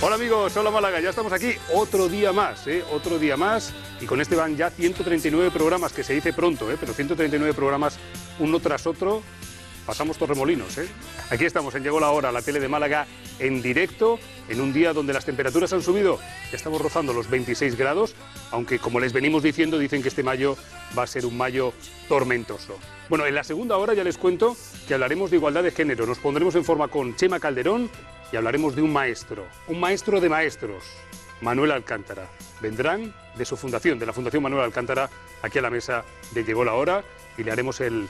Hola amigos, hola Málaga, ya estamos aquí otro día más, otro día más, y con este van ya 139 programas, que se dice pronto, pero 139 programas uno tras otro, pasamos Torremolinos. Aquí estamos en Llegó la Hora, la tele de Málaga en directo, en un día donde las temperaturas han subido, ya estamos rozando los 26 grados, aunque como les venimos diciendo, dicen que este mayo va a ser un mayo tormentoso. Bueno, en la segunda hora ya les cuento que hablaremos de igualdad de género, nos pondremos en forma con Chema Calderón y hablaremos de un maestro de maestros, Manuel Alcántara. Vendrán de su fundación, de la Fundación Manuel Alcántara, aquí a la mesa de Llegó la Hora y le haremos el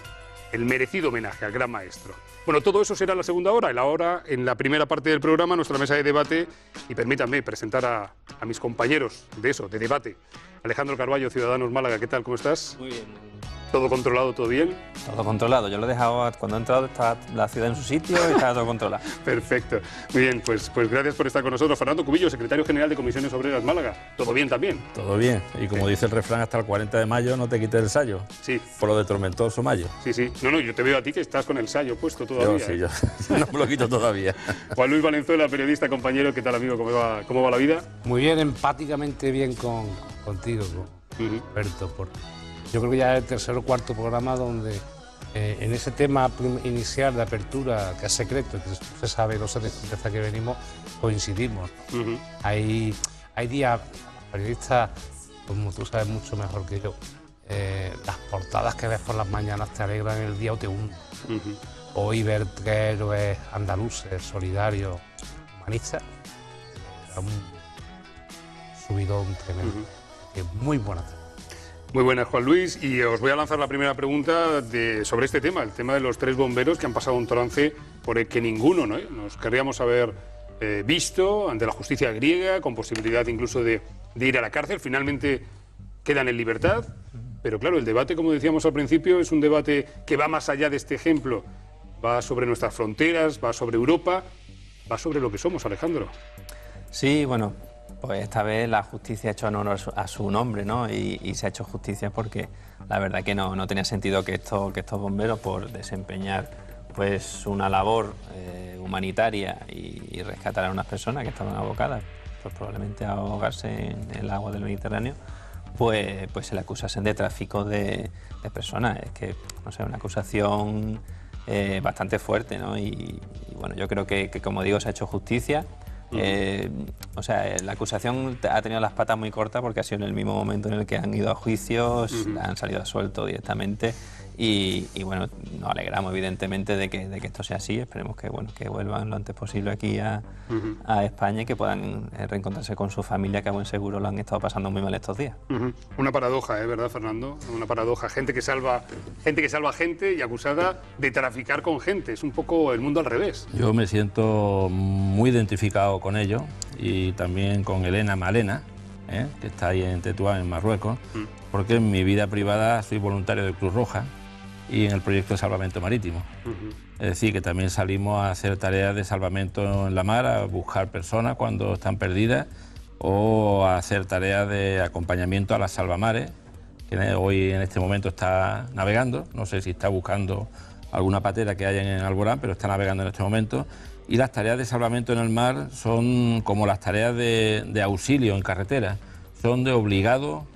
merecido homenaje al gran maestro. Bueno, todo eso será en la segunda hora. En la primera parte del programa, nuestra mesa de debate, y permítanme presentar a mis compañeros de debate. Alejandro Carballo, Ciudadanos Málaga, ¿qué tal? ¿Cómo estás? Muy bien. ¿Todo controlado, todo bien? Todo controlado. Yo lo he dejado, cuando he entrado, estaba la ciudad en su sitio y estaba todo controlado. Perfecto. Muy bien, pues gracias por estar con nosotros. Fernando Cubillo, secretario general de Comisiones Obreras Málaga. ¿Todo bien también? Todo bien. Y como dice el refrán, hasta el 40 de mayo no te quites el sayo. Sí. Por lo de tormentoso mayo. Sí, sí. No, yo te veo a ti que estás con el sayo puesto todavía. Yo no me lo quito todavía. Juan Luis Valenzuela, periodista, compañero. ¿Qué tal, amigo? ¿Cómo va la vida? Muy bien, empáticamente bien contigo, Alberto. Yo creo que ya es el tercer o cuarto programa donde en ese tema inicial de apertura, que es secreto, que se sabe, no sé desde que venimos, coincidimos. Hay días, periodistas, como tú sabes mucho mejor que yo, las portadas que ves por las mañanas te alegran el día o te hunden. Hoy ver que héroes andaluces, solidarios, humanistas, era un subidón tremendo. Muy buena tarde. Muy buenas, Juan Luis, y os voy a lanzar la primera pregunta sobre este tema, el tema de los 3 bomberos que han pasado un trance por el que ninguno nos querríamos haber visto ante la justicia griega, con posibilidad incluso de ir a la cárcel. Finalmente quedan en libertad, pero claro, el debate, como decíamos al principio, es un debate que va más allá de este ejemplo, va sobre nuestras fronteras, va sobre Europa, va sobre lo que somos, Alejandro. Sí, bueno, pues esta vez la justicia ha hecho honor a su nombre, ¿no? Y se ha hecho justicia porque la verdad que no tenía sentido que estos bomberos, por desempeñar pues una labor humanitaria y rescatar a unas personas que estaban abocadas, pues probablemente a ahogarse en el agua del Mediterráneo, pues se le acusasen de tráfico de personas. Es que, no sé, una acusación bastante fuerte, ¿no? Y bueno, yo creo que, como digo, se ha hecho justicia. O sea, la acusación ha tenido las patas muy cortas porque ha sido en el mismo momento en el que han ido a juicios, han salido a suelto directamente y bueno, nos alegramos evidentemente de que esto sea así. Esperemos que vuelvan lo antes posible aquí a España y que puedan reencontrarse con su familia, que a buen seguro lo han estado pasando muy mal estos días. Una paradoja, ¿verdad, Fernando? Una paradoja. Gente que salva gente y acusada de traficar con gente. Es un poco el mundo al revés. Yo me siento muy identificado con ellos y también con Elena Malena, que está ahí en Tetuán, en Marruecos, porque en mi vida privada soy voluntario de Cruz Roja y en el proyecto de salvamento marítimo. Es decir, que también salimos a hacer tareas de salvamento en la mar, a buscar personas cuando están perdidas o a hacer tareas de acompañamiento a las salvamares, que hoy en este momento está navegando, no sé si está buscando alguna patera que haya en Alborán, pero está navegando en este momento. Y las tareas de salvamento en el mar son como las tareas de auxilio en carretera, son de obligado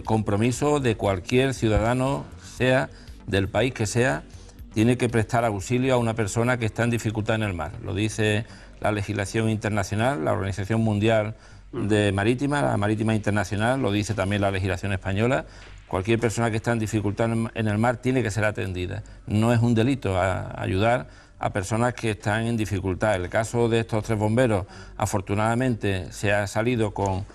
compromiso de cualquier ciudadano, sea del país que sea, tiene que prestar auxilio a una persona que está en dificultad en el mar. Lo dice la legislación internacional, la Organización Mundial Marítima, la Marítima Internacional, lo dice también la legislación española. Cualquier persona que está en dificultad en el mar tiene que ser atendida. No es un delito ayudar a personas que están en dificultad. El caso de estos 3 bomberos, afortunadamente, se ha salido con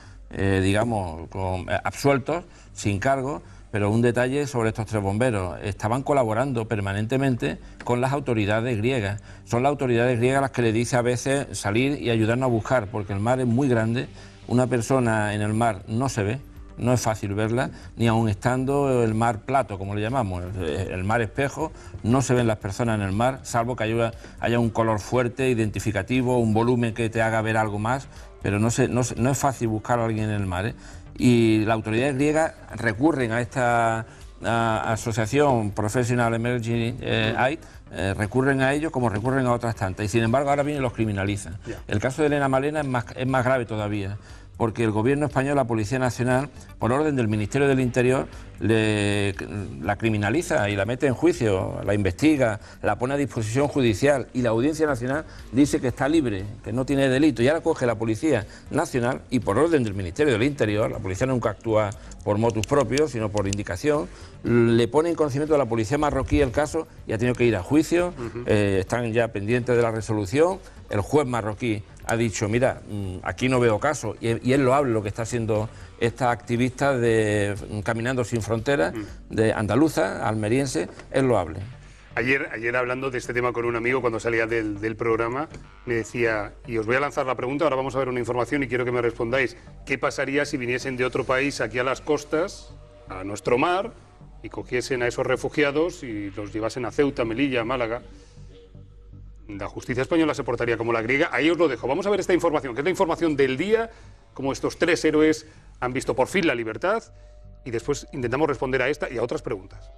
absueltos, sin cargo. Pero un detalle sobre estos 3 bomberos: estaban colaborando permanentemente con las autoridades griegas. Son las autoridades griegas las que le dicen a veces salir y ayudarnos a buscar, porque el mar es muy grande, una persona en el mar no se ve, no es fácil verla, ni aun estando el mar plato, como le llamamos, el mar espejo, no se ven las personas en el mar, salvo que haya un color fuerte, identificativo, un volumen que te haga ver algo más, pero no es fácil buscar a alguien en el mar, Y las autoridades griegas recurren a esta asociación Professional Emergency Aid recurren a ellos como recurren a otras tantas, y sin embargo ahora vienen y los criminalizan. El caso de Elena Malena es más grave todavía, porque el gobierno español, la Policía Nacional, por orden del Ministerio del Interior, la criminaliza y la mete en juicio, la investiga, la pone a disposición judicial, y la Audiencia Nacional dice que está libre, que no tiene delito. Ya la coge la Policía Nacional y por orden del Ministerio del Interior, la policía nunca actúa por motus propios, sino por indicación, le pone en conocimiento a la policía marroquí el caso y ha tenido que ir a juicio, están ya pendientes de la resolución. El juez marroquí ha dicho, mira, aquí no veo caso, y es loable lo que está haciendo esta activista de Caminando Sin Fronteras, de andaluza, almeriense, es loable. Ayer hablando de este tema con un amigo, cuando salía del programa, me decía, y os voy a lanzar la pregunta, ahora vamos a ver una información y quiero que me respondáis, ¿qué pasaría si viniesen de otro país aquí a las costas, a nuestro mar, y cogiesen a esos refugiados y los llevasen a Ceuta, Melilla, Málaga? La justicia española se portaría como la griega. Ahí os lo dejo. Vamos a ver esta información, que es la información del día, cómo estos tres héroes han visto por fin la libertad, y después intentamos responder a esta y a otras preguntas.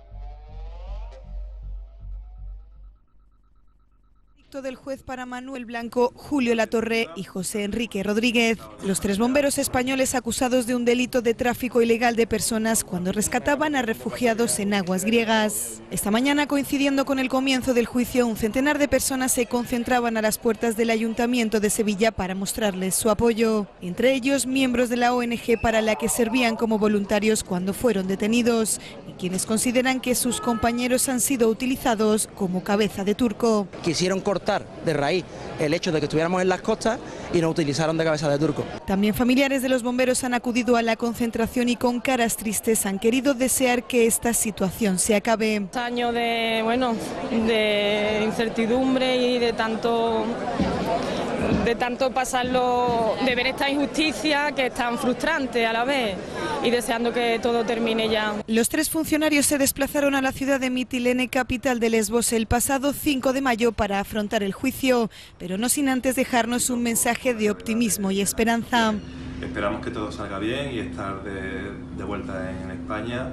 Del juez para Manuel Blanco, Julio Latorre y José Enrique Rodríguez, los tres bomberos españoles acusados de un delito de tráfico ilegal de personas cuando rescataban a refugiados en aguas griegas. Esta mañana, coincidiendo con el comienzo del juicio, un centenar de personas se concentraban a las puertas del Ayuntamiento de Sevilla para mostrarles su apoyo, entre ellos miembros de la ONG para la que servían como voluntarios cuando fueron detenidos, y quienes consideran que sus compañeros han sido utilizados como cabeza de turco. Quisieron cortar de raíz el hecho de que estuviéramos en las costas y nos utilizaron de cabeza de turco. También familiares de los bomberos han acudido a la concentración y con caras tristes han querido desear que esta situación se acabe. Años de incertidumbre y de tanto pasarlo, de ver esta injusticia que es tan frustrante a la vez, y deseando que todo termine ya. Los tres funcionarios se desplazaron a la ciudad de Mitilene, capital de Lesbos, el pasado 5 de mayo para afrontar el juicio, pero no sin antes dejarnos un mensaje de optimismo y esperanza. Esperamos que todo salga bien y estar de vuelta en España,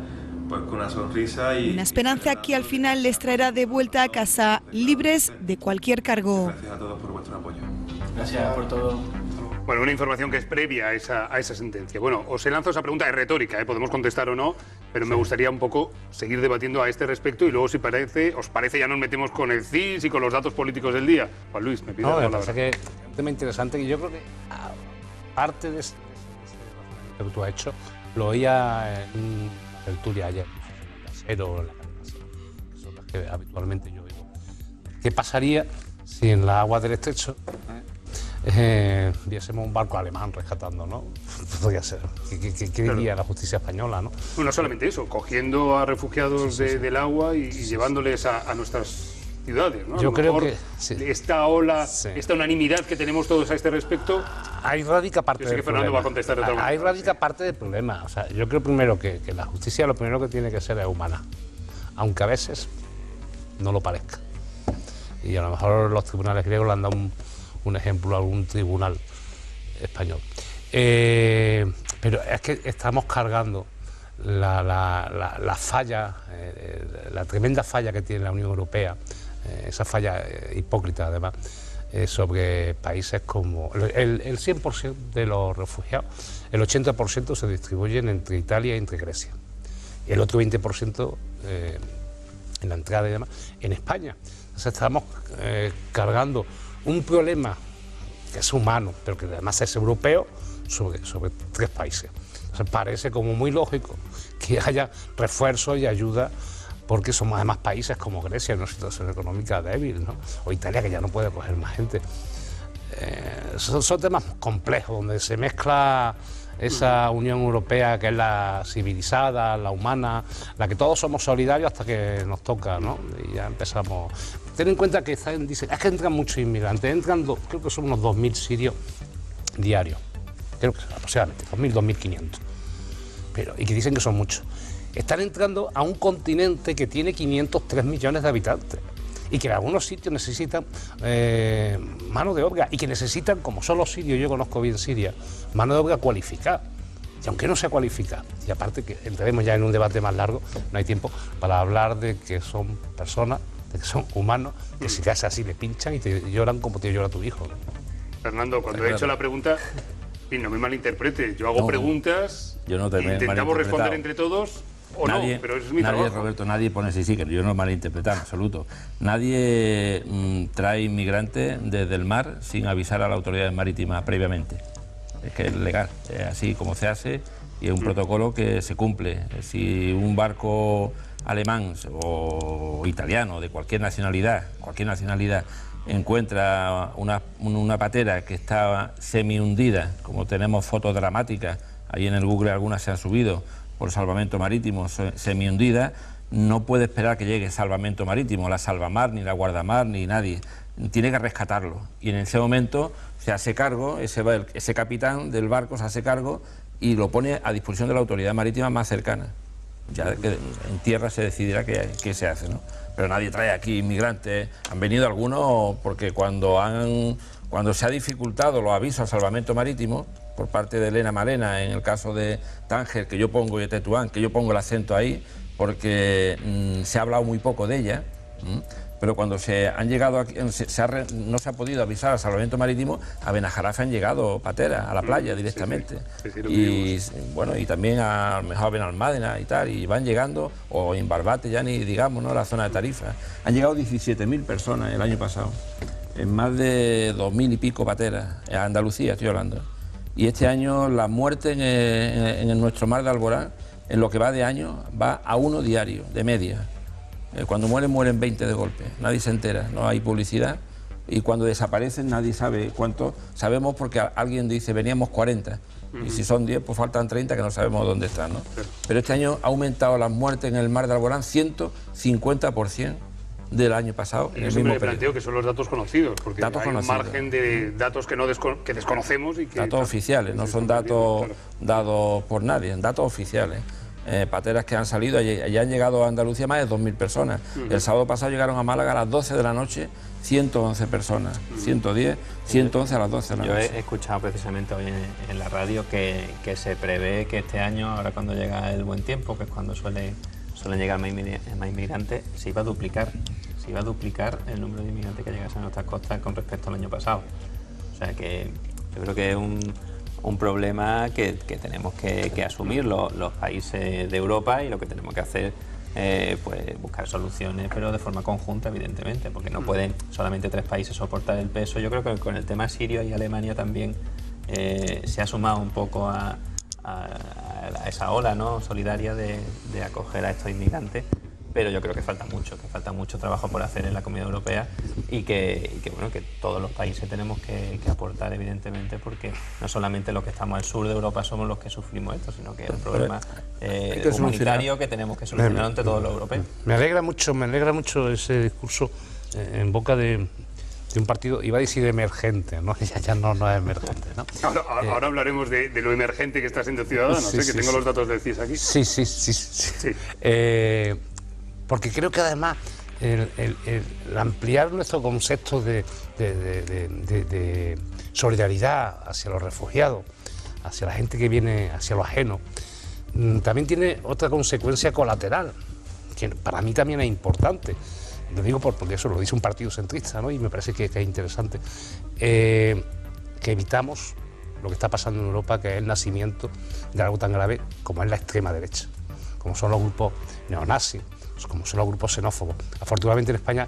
pues con una sonrisa y... Una esperanza que al final les traerá de vuelta a casa, libres de cualquier cargo. Gracias a todos por vuestro apoyo. Gracias por todo. Bueno, una información que es previa a esa sentencia. Bueno, os lanzo esa pregunta, es retórica, podemos contestar o no, pero me gustaría un poco seguir debatiendo a este respecto y luego, si os parece, ya nos metemos con el CIS y con los datos políticos del día. Juan Luis, me pides la palabra. Me parece que es un tema interesante, que yo creo que parte de ese que tú has hecho, lo oía en una tertulia ayer, Casero, la cadena Ser, que son las que habitualmente yo digo. ¿Qué pasaría si en las aguas del estrecho viésemos un barco alemán rescatando, ¿no? Podría ser. ¿Qué diría la justicia española, no? Bueno, no solamente eso, cogiendo a refugiados del agua y llevándoles a nuestras ciudades, ¿no? Yo creo que esta ola, esta unanimidad que tenemos todos a este respecto. Ahí radica parte del problema. Fernando va a contestar de otra manera. Ahí radica parte del problema. O sea, yo creo primero que la justicia lo primero que tiene que ser es humana, aunque a veces no lo parezca. Y a lo mejor los tribunales griegos le han dado un ejemplo a algún tribunal español. Pero es que estamos cargando la falla, la tremenda falla que tiene la Unión Europea, esa falla hipócrita además, sobre países como... El 100% de los refugiados, el 80% se distribuyen entre Italia y entre Grecia. Y el otro 20% en la entrada y demás, en España. Entonces estamos cargando un problema que es humano, pero que además es europeo, sobre tres países. Entonces parece como muy lógico que haya refuerzos y ayuda, porque somos además países como Grecia en una situación económica débil, ¿no? O Italia, que ya no puede coger más gente. Son temas complejos, donde se mezcla esa Unión Europea que es la civilizada, la humana, la que todos somos solidarios hasta que nos toca, ¿no? Y ya empezamos. Ten en cuenta que dicen, es que entran muchos inmigrantes, creo que son unos 2.000 sirios diarios, creo que aproximadamente 2.000, 2.500, y que dicen que son muchos. Están entrando a un continente que tiene 503 millones de habitantes y que en algunos sitios necesitan mano de obra, y que necesitan, como son los sirios, yo conozco bien Siria, mano de obra cualificada. Y aunque no sea cualificada, y aparte que entraremos ya en un debate más largo, no hay tiempo para hablar de que son personas que son humanos, que si te haces así le pinchan y te lloran como te llora tu hijo. Fernando, cuando he hecho la pregunta, no me malinterprete, yo hago preguntas, yo no te intentamos responder entre todos o nadie, no, pero eso es mi trabajo. Roberto, nadie pone sí, que yo no malinterpretar en absoluto. Nadie trae inmigrantes desde el mar sin avisar a la autoridad marítima previamente. Es que es legal, es así como se hace y es un protocolo que se cumple. Si un barco alemán o italiano de cualquier nacionalidad encuentra una patera que está semi hundida, como tenemos fotos dramáticas, ahí en el Google algunas se han subido por salvamento marítimo, semi hundida, no puede esperar que llegue salvamento marítimo, la salvamar, ni la guardamar, ni nadie. Tiene que rescatarlo y en ese momento se hace cargo, ese capitán del barco se hace cargo y lo pone a disposición de la autoridad marítima más cercana. Ya que en tierra se decidirá qué se hace, ¿no? Pero nadie trae aquí inmigrantes. Han venido algunos porque cuando se ha dificultado los avisos al salvamento marítimo por parte de Elena Malena, en el caso de Tánger, que yo pongo, y de Tetuán, que yo pongo el acento ahí, porque se ha hablado muy poco de ella, pero cuando se han llegado aquí, no se ha podido avisar al salvamento marítimo, a Benajarafe han llegado pateras a la playa directamente. Y bueno, y también a mejor Benalmádena y tal, y van llegando, o en Barbate ya ni digamos, ¿no?, la zona de Tarifa. Han llegado 17.000 personas el año pasado, en más de 2.000 y pico pateras, a Andalucía estoy hablando. Y este año la muerte en nuestro mar de Alborán, en lo que va de año, va a 1 diario, de media. Cuando mueren 20 de golpe, nadie se entera, no hay publicidad, y cuando desaparecen nadie sabe cuántos. Sabemos porque alguien dice veníamos 40, y si son 10 pues faltan 30 que no sabemos dónde están, ¿no? Pero este año ha aumentado las muertes en el mar de Alborán 150% del año pasado. Yo siempre planteo que son los datos conocidos, porque hay un margen de datos que desconocemos y que... Datos oficiales, no son datos dados por nadie, datos oficiales. Pateras que han salido, ya han llegado a Andalucía más de 2.000 personas. El sábado pasado llegaron a Málaga a las 12 de la noche 111 personas, 110, 111 a las 12 de la noche. Yo he escuchado precisamente hoy en la radio que se prevé que este año, ahora cuando llega el buen tiempo, que es cuando suelen llegar más inmigrantes, se iba a duplicar el número de inmigrantes que llegasen a nuestras costas con respecto al año pasado. O sea que yo creo que es un problema que tenemos que asumir los países de Europa, y lo que tenemos que hacer pues buscar soluciones, pero de forma conjunta, evidentemente, porque no pueden solamente 3 países soportar el peso. Yo creo que con el tema sirio y Alemania también se ha sumado un poco a esa ola, ¿no?, solidaria de acoger a estos inmigrantes, pero yo creo que falta mucho trabajo por hacer en la Comunidad Europea y que todos los países tenemos que aportar, evidentemente, porque no solamente los que estamos al sur de Europa somos los que sufrimos esto, sino que es un problema humanitario que tenemos que solucionar entre todos los europeos. Me alegra mucho ese discurso en boca de un partido, iba a decir emergente, ¿no? Ya no es emergente, ¿no? Ahora hablaremos de lo emergente que está siendo Ciudadanos, que tengo los datos del CIS aquí. Sí. Porque creo que además el ampliar nuestro concepto de solidaridad hacia los refugiados, hacia la gente que viene, hacia lo ajeno, también tiene otra consecuencia colateral, que para mí también es importante. Lo digo porque eso lo dice un partido centrista, ¿no? Y me parece que es interesante. Que evitamos lo que está pasando en Europa, que es el nacimiento de algo tan grave como es la extrema derecha, como son los grupos neonazis, como son los grupos xenófobos. Afortunadamente en España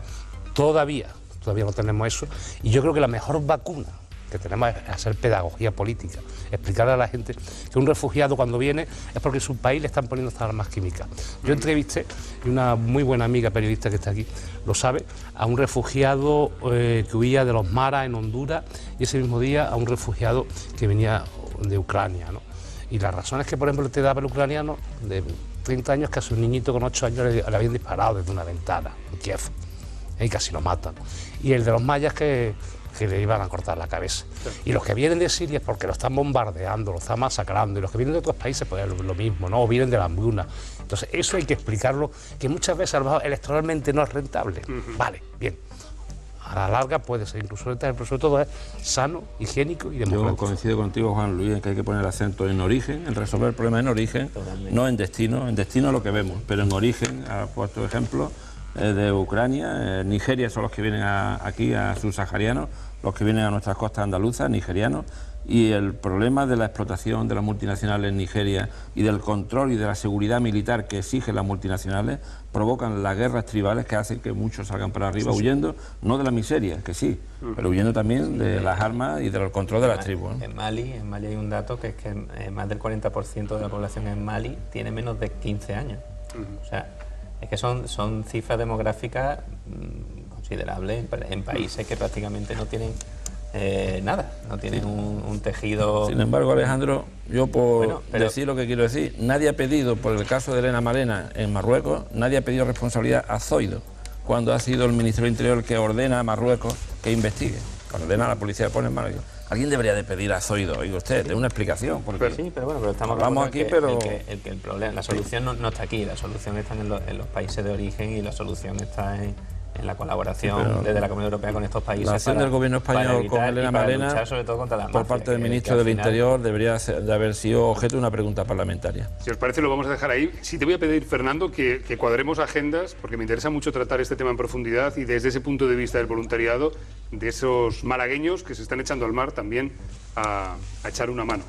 todavía no tenemos eso, y yo creo que la mejor vacuna que tenemos es hacer pedagogía política, explicarle a la gente que un refugiado cuando viene es porque en su país le están poniendo estas armas químicas. Yo entrevisté, y una muy buena amiga periodista que está aquí lo sabe, a un refugiado que huía de los maras en Honduras, y ese mismo día a un refugiado que venía de Ucrania, ¿no? Y las razones que, por ejemplo, te daba el ucraniano de 30 años, que a su niñito con 8 años le habían disparado desde una ventana en Kiev, y casi lo matan. Y el de los mayas que le iban a cortar la cabeza. Y los que vienen de Siria es porque lo están bombardeando, lo están masacrando, y los que vienen de otros países pues es lo mismo, ¿no? O vienen de la hambruna. Entonces eso hay que explicarlo, que muchas veces a lo mejor electoralmente no es rentable. Vale, bien. A la larga puede ser incluso rentable, pero sobre todo es sano, higiénico y democrático. Yo coincido contigo, Juan Luis, en que hay que poner el acento en origen, en resolver el problema en origen, no en destino. En destino es lo que vemos, pero en origen, ha puesto ejemplo, de Ucrania, Nigeria son los que vienen aquí, a subsaharianos, los que vienen a nuestras costas andaluzas, nigerianos, y el problema de la explotación de las multinacionales en Nigeria y del control y de la seguridad militar que exigen las multinacionales provocan las guerras tribales que hacen que muchos salgan para arriba huyendo, no de la miseria, que sí, pero huyendo también de las armas y del control de las tribus, ¿no? En Mali hay un dato que es que más del 40% de la población en Mali tiene menos de 15 años. O sea, es que son cifras demográficas considerables en países que prácticamente no tienen nada, no tienen un tejido... Sin embargo, Alejandro, yo por decir lo que quiero decir, nadie ha pedido, por el caso de Elena Malena en Marruecos, nadie ha pedido responsabilidad a Zoido, cuando ha sido el Ministerio del Interior el que ordena a Marruecos que investigue, ordena a la policía de poner en Marruecos. Alguien debería de pedir a Zoido, oiga usted, de una explicación. Porque sí, pero bueno, pero estamos vamos aquí, pero el problema, la solución no está aquí, la solución está en los países de origen y la solución está en la colaboración desde la Comunidad Europea con estos países. La acción del gobierno español con Elena Malena, luchar sobre todo contra la por mafia, parte del ministro del Interior, debería de haber sido objeto de una pregunta parlamentaria. Si os parece, lo vamos a dejar ahí. Sí, te voy a pedir, Fernando, que cuadremos agendas, porque me interesa mucho tratar este tema en profundidad y desde ese punto de vista del voluntariado, de esos malagueños que se están echando al mar también a echar una mano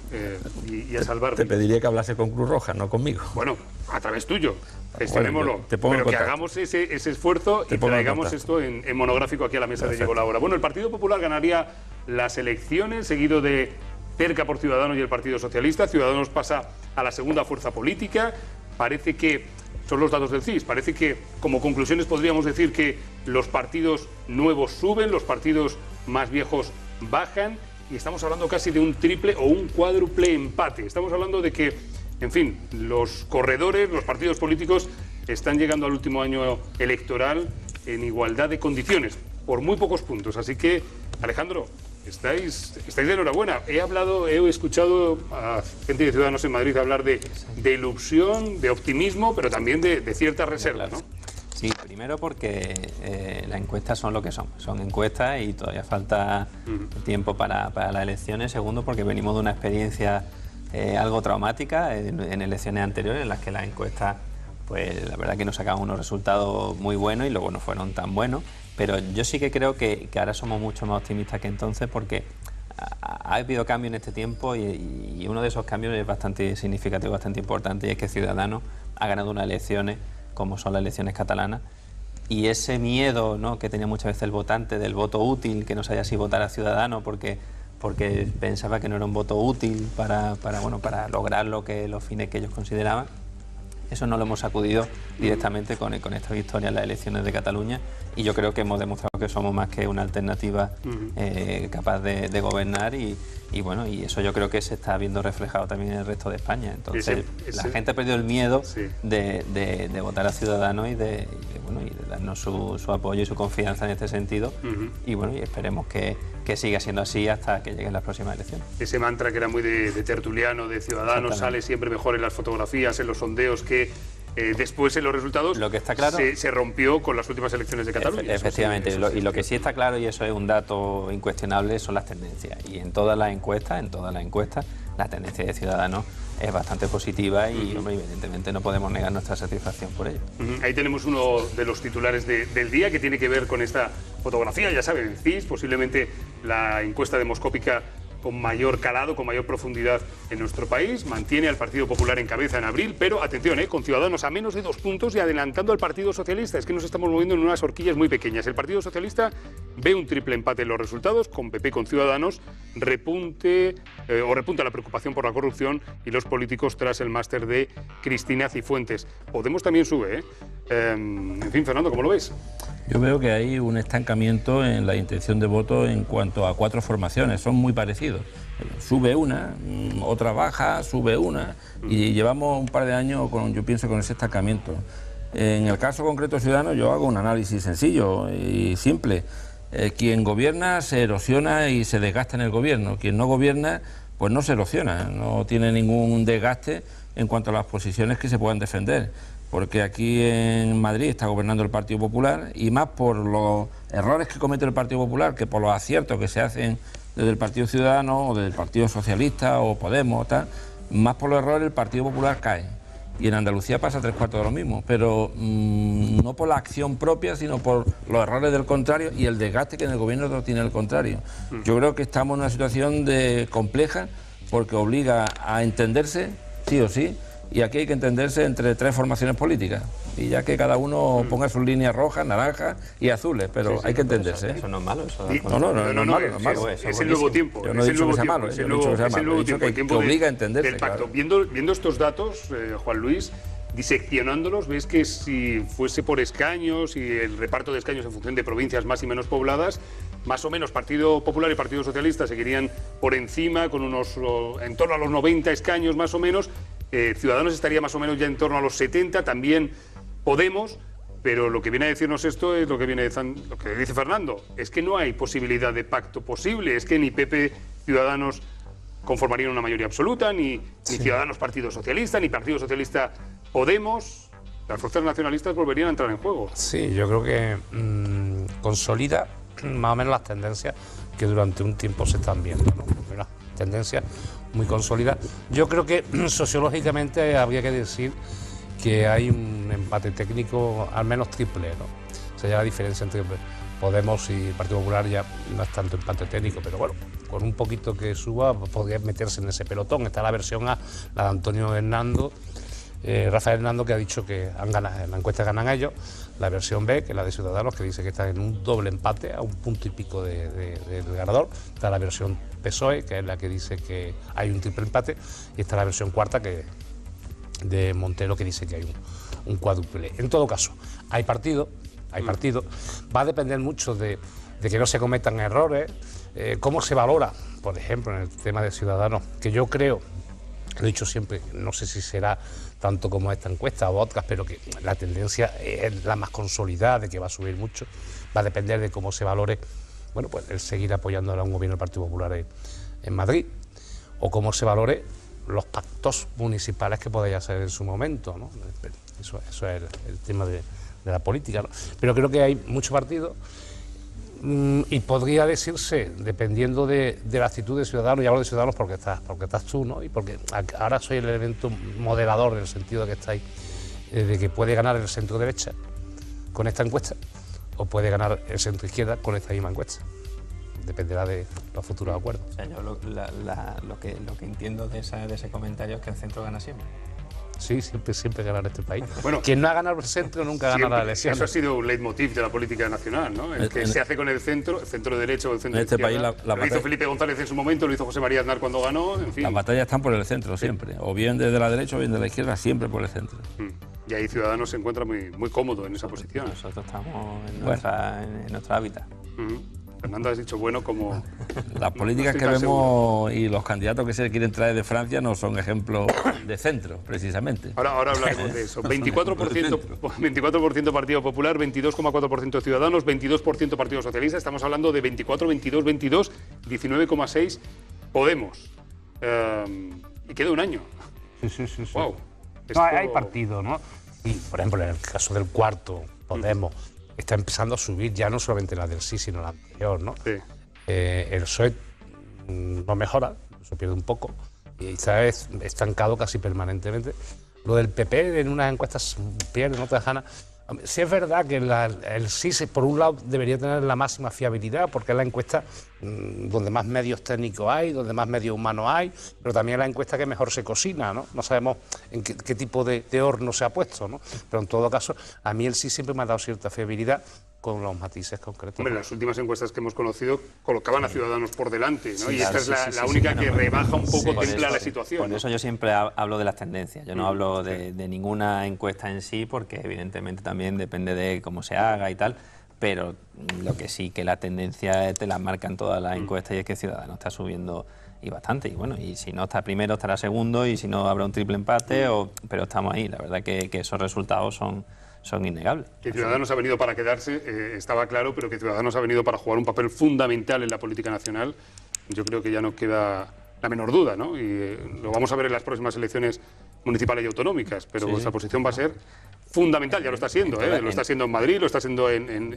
y a salvar. Te pediría que hablase con Cruz Roja, no conmigo. Bueno, a través tuyo. Gestionémoslo, pero que hagamos ese esfuerzo y traigamos esto en monográfico aquí a la mesa de Llegó la Hora. Bueno, el Partido Popular ganaría las elecciones, seguido de cerca por Ciudadanos y el Partido Socialista. Ciudadanos pasa a la segunda fuerza política. Parece que, son los datos del CIS, parece que como conclusiones podríamos decir que los partidos nuevos suben, los partidos más viejos bajan, y estamos hablando casi de un triple o un cuádruple empate. Estamos hablando de que, en fin, los corredores, los partidos políticos están llegando al último año electoral en igualdad de condiciones, por muy pocos puntos. Así que, Alejandro, estáis de enhorabuena. He escuchado a gente de Ciudadanos en Madrid hablar de ilusión, de optimismo, pero también de cierta reserva, ¿no? Sí, primero porque las encuestas son lo que son encuestas y todavía falta tiempo para las elecciones. Segundo, porque venimos de una experiencia algo traumática en elecciones anteriores, en las que las encuestas, pues la verdad que nos sacaban unos resultados muy buenos y luego no fueron tan buenos, pero yo sí que creo que ahora somos mucho más optimistas que entonces, porque ha habido cambio en este tiempo y uno de esos cambios es bastante significativo, bastante importante, y es que Ciudadanos ha ganado unas elecciones como son las elecciones catalanas, y ese miedo, ¿no?, que tenía muchas veces el votante del voto útil, que no sabía si votar a Ciudadanos porque pensaba que no era un voto útil para lograr los fines que ellos consideraban. Eso no lo hemos sacudido directamente con esta victoria en las elecciones de Cataluña, y yo creo que hemos demostrado que somos más que una alternativa capaz de gobernar, y eso yo creo que se está viendo reflejado también en el resto de España. Entonces la gente ha perdido el miedo de votar a Ciudadanos y de darnos su apoyo y su confianza en este sentido, y esperemos que siga siendo así hasta que lleguen las próximas elecciones. Ese mantra que era muy de tertuliano, de Ciudadanos, sale siempre mejor en las fotografías, en los sondeos, que después en los resultados lo que está claro, se rompió con las últimas elecciones de Cataluña. Efectivamente, y lo que sí está claro, y eso es un dato incuestionable, son las tendencias. Y en todas las encuestas, la tendencia de Ciudadanos es bastante positiva y evidentemente no podemos negar nuestra satisfacción por ello. Ahí tenemos uno de los titulares del día, que tiene que ver con esta fotografía. Ya saben, el CIS, posiblemente la encuesta demoscópica con mayor calado, con mayor profundidad en nuestro país, mantiene al Partido Popular en cabeza en abril, pero atención, con Ciudadanos a menos de 2 puntos y adelantando al Partido Socialista. Es que nos estamos moviendo en unas horquillas muy pequeñas. El Partido Socialista ve un triple empate en los resultados, con PP y con Ciudadanos, repunta la preocupación por la corrupción y los políticos tras el máster de Cristina Cifuentes. Podemos también sube, En fin, Fernando, ¿cómo lo ves? Yo veo que hay un estancamiento en la intención de voto en cuanto a 4 formaciones, son muy parecidos. Sube una, otra baja, sube una, y llevamos un par de años, yo pienso, con ese estancamiento. En el caso concreto de Ciudadanos, yo hago un análisis sencillo y simple. Quien gobierna se erosiona y se desgasta en el gobierno. Quien no gobierna, pues no se erosiona, no tiene ningún desgaste en cuanto a las posiciones que se puedan defender. Porque aquí en Madrid está gobernando el Partido Popular, y más por los errores que comete el Partido Popular que por los aciertos que se hacen desde el Partido Ciudadano o del Partido Socialista o Podemos, más por los errores el Partido Popular cae. Y en Andalucía pasa 3/4 de lo mismo, pero no por la acción propia, sino por los errores del contrario y el desgaste que en el gobierno tiene el contrario. Yo creo que estamos en una situación compleja porque obliga a entenderse, sí o sí, y aquí hay que entenderse entre 3 formaciones políticas. Y ya que cada uno ponga sus líneas rojas, naranjas y azules, pero hay que entenderse. Eso no es malo. Eso no es malo. Es el nuevo tiempo. Yo no he dicho que sea malo. Es el nuevo tiempo que obliga a entenderse. Del pacto. Claro. Viendo estos datos, Juan Luis, diseccionándolos, ves que si fuese por escaños y el reparto de escaños en función de provincias más y menos pobladas, más o menos Partido Popular y Partido Socialista seguirían por encima, con en torno a los 90 escaños más o menos. Ciudadanos estaría más o menos ya en torno a los 70, también Podemos, pero lo que viene a decirnos esto es lo que dice Fernando, es que no hay posibilidad de pacto posible, es que ni PP Ciudadanos conformarían una mayoría absoluta, ni Ciudadanos Partido Socialista, ni Partido Socialista Podemos. Las fuerzas nacionalistas volverían a entrar en juego. Sí, yo creo que consolida más o menos las tendencias que durante un tiempo se están viendo, ¿no? Una tendencia muy consolidada. Yo creo que sociológicamente habría que decir que hay un empate técnico al menos triple, ¿no? O sea, ya la diferencia entre Podemos y Partido Popular ya no es tanto empate técnico, pero bueno, con un poquito que suba podría meterse en ese pelotón. Está la versión A, la de Antonio Hernando, Rafael Hernando, que ha dicho que han ganado, en la encuesta ganan ellos. La versión B, que es la de Ciudadanos, que dice que están en un doble empate, a un punto y pico del ganador. Está la versión PSOE, que es la que dice que hay un triple empate, y está la versión cuarta, de Montero, que dice que hay un cuádruple. En todo caso, hay partido, va a depender mucho de que no se cometan errores, cómo se valora, por ejemplo, en el tema de Ciudadanos, que yo creo, lo he dicho siempre, no sé si será tanto como esta encuesta o otras, pero que la tendencia es la más consolidada, de que va a subir mucho, va a depender de cómo se valore, bueno, pues el seguir apoyando a un gobierno del Partido Popular en Madrid, o cómo se valore los pactos municipales que podéis hacer en su momento, ¿no? Eso es el tema de la política, ¿no? Pero creo que hay muchos partidos y podría decirse, dependiendo de la actitud de Ciudadanos, y hablo de Ciudadanos porque estás tú, ¿no? Y porque ahora soy el elemento moderador en el sentido de que estáis, de que puede ganar el centro derecha con esta encuesta o puede ganar el centro izquierda con esta misma encuesta. Dependerá de los futuros acuerdos. O sea, yo lo que entiendo de ese comentario es que el centro gana siempre. Sí, siempre ganará este país. Bueno, quien no ha ganado el centro nunca gana la elección. Eso ha sido un leitmotiv de la política nacional, ¿no? El que se hace con el centro derecho o el centro izquierda. En este país lo hizo Felipe González en su momento, lo hizo José María Aznar cuando ganó, en fin. Las batallas están por el centro siempre, o bien desde la derecha o bien de la izquierda, siempre por el centro. Y ahí Ciudadanos se encuentra muy cómodo en esa posición. Nosotros estamos en nuestro hábitat. Fernando, has dicho bueno como... Las políticas que vemos y los candidatos que se quieren traer de Francia no son ejemplos de centro, precisamente. Ahora hablaremos de eso. 24% Partido Popular, 22,4% Ciudadanos, 22% Partido Socialista. Estamos hablando de 24, 22, 22, 19,6 Podemos. Y queda un año. Sí. Wow. No, hay partido, ¿no? Y, por ejemplo, en el caso del cuarto, Podemos, está empezando a subir ya no solamente la del sí, sino la anterior, ¿no? Sí. El PSOE no mejora, se pierde un poco, y está estancado casi permanentemente. Lo del PP en unas encuestas pierde, en otras gana. Sí es verdad que el sí, por un lado, debería tener la máxima fiabilidad, porque es la encuesta donde más medios técnicos hay, donde más medios humanos hay, pero también es la encuesta que mejor se cocina, ¿no? No sabemos en qué tipo de horno se ha puesto, ¿no? Pero en todo caso, a mí el sí siempre me ha dado cierta fiabilidad con los matices concretos. Hombre, las últimas encuestas que hemos conocido colocaban a Ciudadanos por delante, ¿no? Y esta es la única que rebaja un poco, templa la situación. Por eso yo siempre hablo de las tendencias. Yo no hablo de ninguna encuesta en sí, porque evidentemente también depende de cómo se haga y tal, pero lo que sí que la tendencia te la marcan todas las encuestas, y es que Ciudadanos está subiendo y bastante, y bueno, y si no está primero estará segundo, y si no habrá un triple empate, pero estamos ahí. La verdad que esos resultados son innegables. Que Ciudadanos ha venido para quedarse, estaba claro, pero que Ciudadanos ha venido para jugar un papel fundamental en la política nacional, yo creo que ya no queda la menor duda, ¿no? Y lo vamos a ver en las próximas elecciones municipales y autonómicas, pero vuestra posición va a ser fundamental, ya lo está siendo, lo está siendo en Madrid, lo está siendo en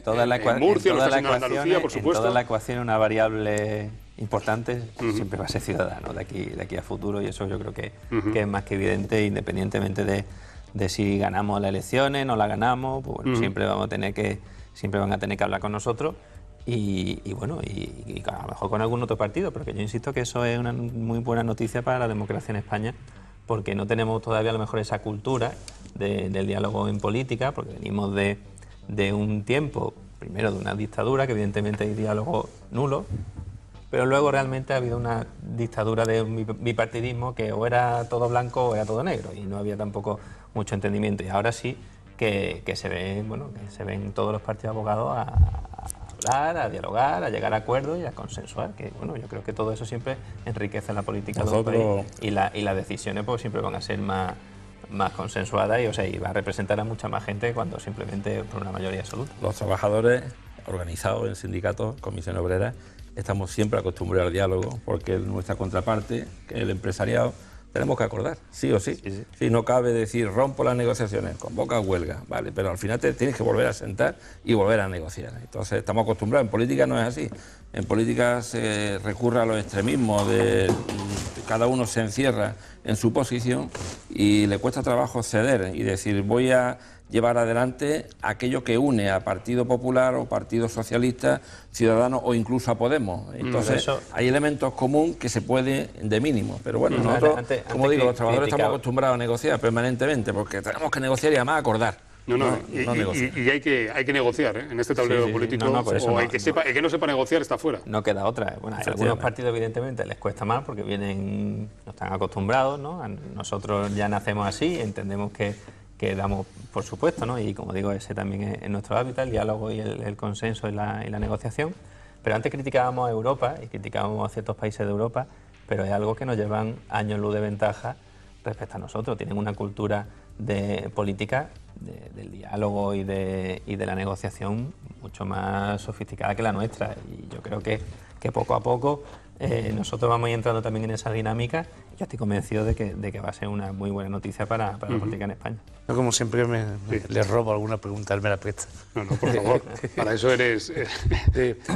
Murcia, lo está siendo en Andalucía, por supuesto. En toda la ecuación una variable importante siempre va a ser Ciudadanos de aquí a futuro, y eso yo creo que es más que evidente, independientemente de si ganamos las elecciones, no las ganamos, pues bueno, siempre van a tener que hablar con nosotros y a lo mejor con algún otro partido, porque yo insisto que eso es una muy buena noticia para la democracia en España, porque no tenemos todavía a lo mejor esa cultura del diálogo en política, porque venimos de un tiempo, primero de una dictadura, que evidentemente hay diálogo nulo, pero luego realmente ha habido una dictadura de un bipartidismo que o era todo blanco o era todo negro, y no había tampoco mucho entendimiento, y ahora sí que se ven todos los partidos abogados a hablar, a dialogar, a llegar a acuerdos y a consensuar, que bueno, yo creo que todo eso siempre enriquece la política de un país, y las decisiones pues siempre van a ser más consensuadas y va a representar a mucha más gente cuando simplemente por una mayoría absoluta. Los trabajadores organizados en sindicatos, comisiones obreras, estamos siempre acostumbrados al diálogo, porque nuestra contraparte, que es el empresariado, tenemos que acordar, sí o sí. Sí, no cabe decir rompo las negociaciones, convoca huelga, vale, pero al final te tienes que volver a sentar y volver a negociar. Entonces estamos acostumbrados, en política no es así. En política se recurre a los extremismos, cada uno se encierra en su posición y le cuesta trabajo ceder y decir voy a llevar adelante aquello que une a Partido Popular o Partido Socialista, Ciudadanos o incluso a Podemos. Entonces hay elementos comunes que se puede de mínimo, pero bueno, nosotros, como digo, los trabajadores estamos acostumbrados a negociar permanentemente porque tenemos que negociar y además acordar. Y hay que negociar, ¿eh? En este tablero político, o el que no sepa negociar está fuera. No queda otra. Bueno, a algunos partidos evidentemente les cuesta más porque no están acostumbrados, ¿no? Nosotros ya nacemos así, entendemos que damos por supuesto, ¿no? Y como digo, ese también es nuestro hábitat, el diálogo y el consenso y la negociación. Pero antes criticábamos a Europa y criticábamos a ciertos países de Europa, pero es algo que nos llevan años luz de ventaja respecto a nosotros. Tienen una cultura de política, del diálogo y de la negociación mucho más sofisticada que la nuestra. Y yo creo que poco a poco nosotros vamos a ir entrando también en esa dinámica. Yo estoy convencido de que va a ser una muy buena noticia para la política en España. Yo, como siempre, le robo alguna pregunta, él me la presta. No, por favor, para eso eres...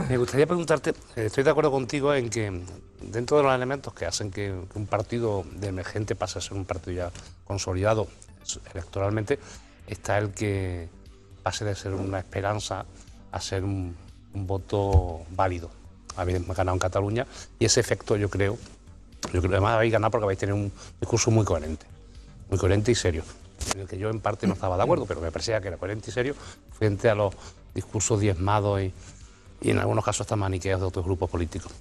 Me gustaría preguntarte, estoy de acuerdo contigo en que dentro de los elementos que hacen que un partido de emergente pase a ser un partido ya consolidado electoralmente, está el que pase de ser una esperanza a ser un voto válido. Habéis ganado en Cataluña y ese efecto yo creo que además habéis ganado porque habéis tenido un discurso muy coherente y serio, en el que yo en parte no estaba de acuerdo, pero me parecía que era coherente y serio frente a los discursos diezmados y en algunos casos hasta maniqueos de otros grupos políticos.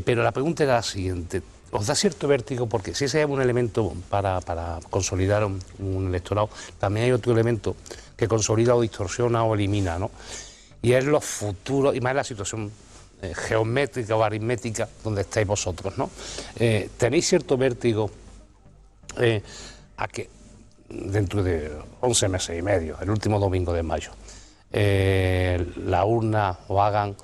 Pero la pregunta era la siguiente: ¿os da cierto vértigo? Porque si ese es un elemento para consolidar un electorado, también hay otro elemento que consolida o distorsiona o elimina, ¿no? Y es los futuros, y más en la situación geométrica o aritmética donde estáis vosotros, ¿no? ¿Tenéis cierto vértigo a que dentro de 11 meses y medio, el último domingo de mayo, la urna os hagan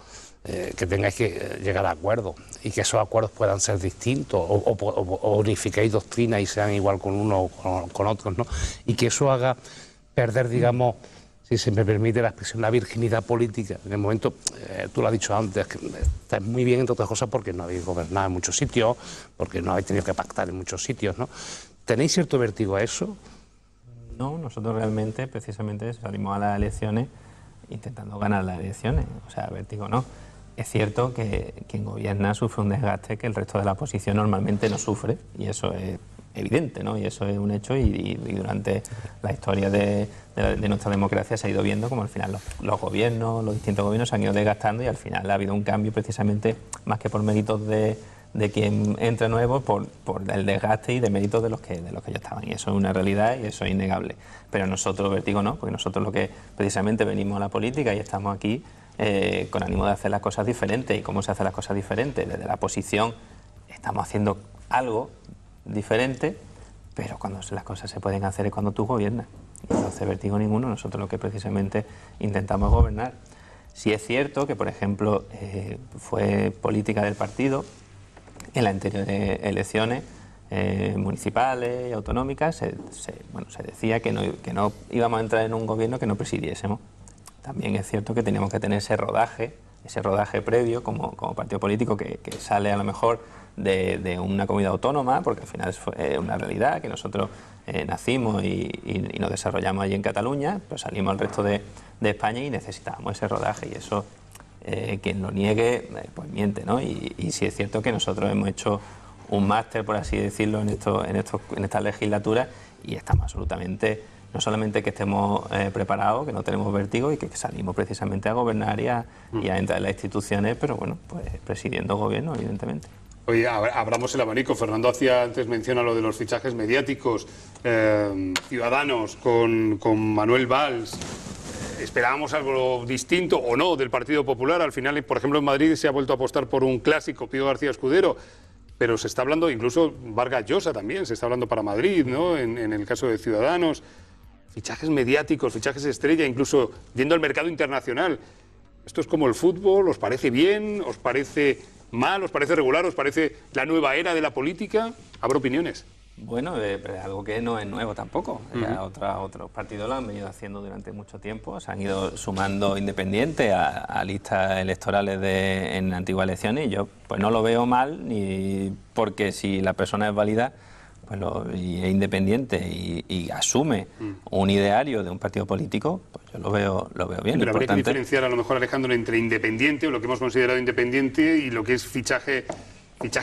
que tengáis que llegar a acuerdos y que esos acuerdos puedan ser distintos o unifiquéis doctrinas y sean igual con uno o con otros, ¿no? Y que eso haga perder, digamos, si se me permite la expresión, la virginidad política? En el momento, tú lo has dicho antes, que está muy bien, entre otras cosas, porque no habéis gobernado en muchos sitios, porque no habéis tenido que pactar en muchos sitios, ¿no? ¿Tenéis cierto vértigo a eso? No, nosotros realmente, precisamente, salimos a las elecciones intentando ganar las elecciones. O sea, vértigo no. Es cierto que quien gobierna sufre un desgaste que el resto de la oposición normalmente no sufre, y eso es evidente, ¿no? Y eso es un hecho, y durante la historia de nuestra democracia se ha ido viendo como al final los gobiernos, los distintos gobiernos se han ido desgastando, y al final ha habido un cambio precisamente más que por méritos de quien entra nuevo, por el desgaste y de méritos de los que ya estaban, y eso es una realidad y eso es innegable. Pero nosotros, vértigo no, porque nosotros lo que precisamente venimos a la política y estamos aquí con ánimo de hacer las cosas diferentes. ¿Y cómo se hacen las cosas diferentes? Desde la oposición estamos haciendo algo diferente, pero cuando las cosas se pueden hacer es cuando tú gobiernas. Entonces, vértigo ninguno. Nosotros lo que precisamente intentamos es gobernar. Sí es cierto que, por ejemplo, fue política del partido en las anteriores elecciones municipales y autonómicas, se decía que no íbamos a entrar en un gobierno que no presidiésemos. También es cierto que teníamos que tener ese rodaje ese rodaje previo como partido político que sale a lo mejor de una comunidad autónoma, porque al final es una realidad que nosotros nacimos y nos desarrollamos allí en Cataluña, pero salimos al resto de España y necesitábamos ese rodaje, y eso quien lo niegue pues miente, ¿no? Y sí es cierto que nosotros hemos hecho un máster, por así decirlo, en esta legislatura, y estamos absolutamente, no solamente que estemos preparados, que no tenemos vértigo y que salimos precisamente a gobernar y a entrar en las instituciones, pero bueno, pues presidiendo gobierno, evidentemente. Oye, abramos el abanico. Fernando hacía antes mención a lo de los fichajes mediáticos, Ciudadanos con Manuel Valls. ¿Esperábamos algo distinto o no del Partido Popular? Al final, por ejemplo, en Madrid se ha vuelto a apostar por un clásico, Pío García Escudero, pero se está hablando, incluso Vargas Llosa también, se está hablando para Madrid, ¿no? En el caso de Ciudadanos. Fichajes mediáticos, fichajes estrella, incluso yendo al mercado internacional. ¿Esto es como el fútbol? ¿Os parece bien? ¿Os parece mal? ¿Os parece regular? ¿Os parece la nueva era de la política? ¿Habrá opiniones? Bueno, algo que no es nuevo tampoco. Otros partidos lo han venido haciendo durante mucho tiempo. Se han ido sumando independientes a listas electorales en antiguas elecciones, y yo pues no lo veo mal, ni porque si la persona es válida y es independiente y asume un ideario de un partido político, pues yo lo veo bien. Pero habría que diferenciar a lo mejor, Alejandro, entre independiente, o lo que hemos considerado independiente, y lo que es fichaje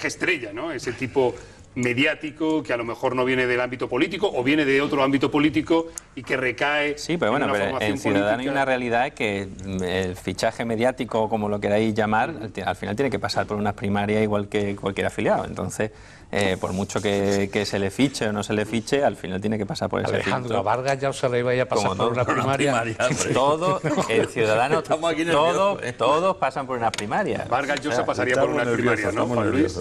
estrella, ¿no? Ese tipo mediático que a lo mejor no viene del ámbito político o viene de otro ámbito político y que recae. Sí, pero bueno, en Ciudadanos hay una realidad que el fichaje mediático, como lo queráis llamar, al final tiene que pasar por unas primarias igual que cualquier afiliado. Entonces, por mucho que se le fiche o no se le fiche, al final tiene que pasar por ese filtro. Alejandro, a Vargas ya se le iba a pasar por una primaria. Todo, el Ciudadano, todos pasan por unas primarias. Vargas Llosa pasaría por unas primarias, ¿no, Juan Luis?